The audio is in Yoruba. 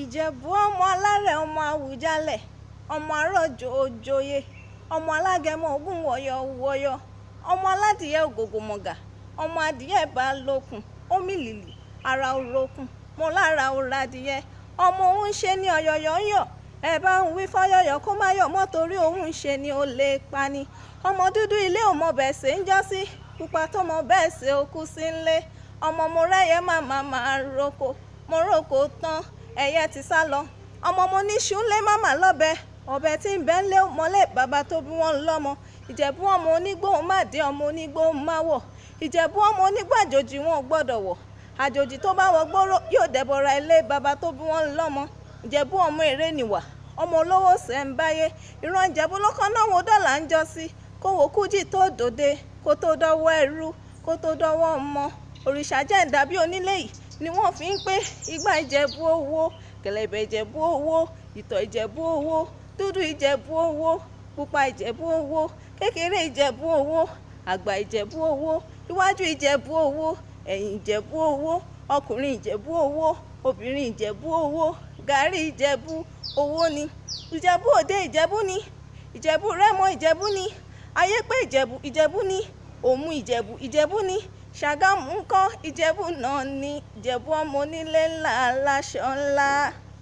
Ìjẹ̀bú ọmọ alárẹ̀ ọmọ Àwùjalẹ̀ ọmọ arọ́jò òjòyè ọmọ alágẹmọ ogún wọ̀yọ̀ wọ̀yọ̀ ọmọ aládìyẹ ògògò mọ̀gà ọmọ adìyẹ bá lókun omi lìlì ara olókun mo lára òradìyẹ ọmọ òun ṣe ni ọ̀yọ̀yọ̀ ń yọ̀ ẹ bá ń wí fọ́yọ̀yọ̀ kó má yọ̀ mọ́ torí òun ṣe ni ó lè pani ọmọ dúdú ilé ò mọ bẹ́ẹ̀ ṣe ń jọ́ sí pupa tó mọ bẹ́ẹ̀ ṣe ó kú sí ńlé ọmọ mo rẹ́yẹ máa roko mo roko tán ẹyẹ ti sá lọ ọmọ mo ní ṣúlẹ̀ máma lọ́bẹ ọ̀bẹ tí ń bẹ́ ń lé mọ́lẹ̀ bàbá tó bí wọ́n lọ́mọ Ìjẹ̀bú ọmọ onígbóhùn má dé ọmọ onígbóhùn má wọ̀ Ìjẹ̀bú ọmọ onígbàjòjì wọn ò gbọ́dọ̀ wọ̀ àjòjì tó bá wọ gbóró yóò dẹbọra ilé bàbá tó bí wọ́n lọ́mọ Ìjẹ̀bú ọmọ èrè nìwà ọmọ olówó ṣẹ̀ ń báyé ìran Ìjẹ̀bú lọ́kàn náà wo dọ́là ń jọ sí kó wo Kújì tó dòde kó tó dọ́wọ́ ẹrú kó tó dọ́wọ́ ọmọ òrìṣà jẹ́ǹdà bí onílé yìí ni wọ́n fi ń pé igbá Ìjẹ̀bú owó kẹ̀lẹ̀bẹ̀ Ìjẹ̀bú owó ìtọ̀ Ìjẹ̀bú owó dúdú Ìjẹ̀bú owó pupa Ìjẹ̀bú owó kékeré Ìjẹ̀bú owó àgbà Ìjẹ̀bú owó iwájú Ìjẹ̀bú owó ẹ̀yìn Ìjẹ̀bú owó ọkùnrin Ìjẹ̀bú owó obìnrin Ìjẹ̀bú owó gàrí Ìjẹ̀bú owó ni Ìjẹ̀bú Òde Ìjẹ̀bú ni Ìjẹ̀bú Rẹ́mọ Ìjẹ̀bú ni Ayépé Ìjẹ̀bú Ìjẹ̀bú ni Òmu Ìjẹ̀bú Ìjẹ̀bú ni Ṣàgámù ńkọ́ Ìjẹ̀bú náà ni Ìjẹ̀bú ọmọ onílé ńlá aláṣọ ńlá.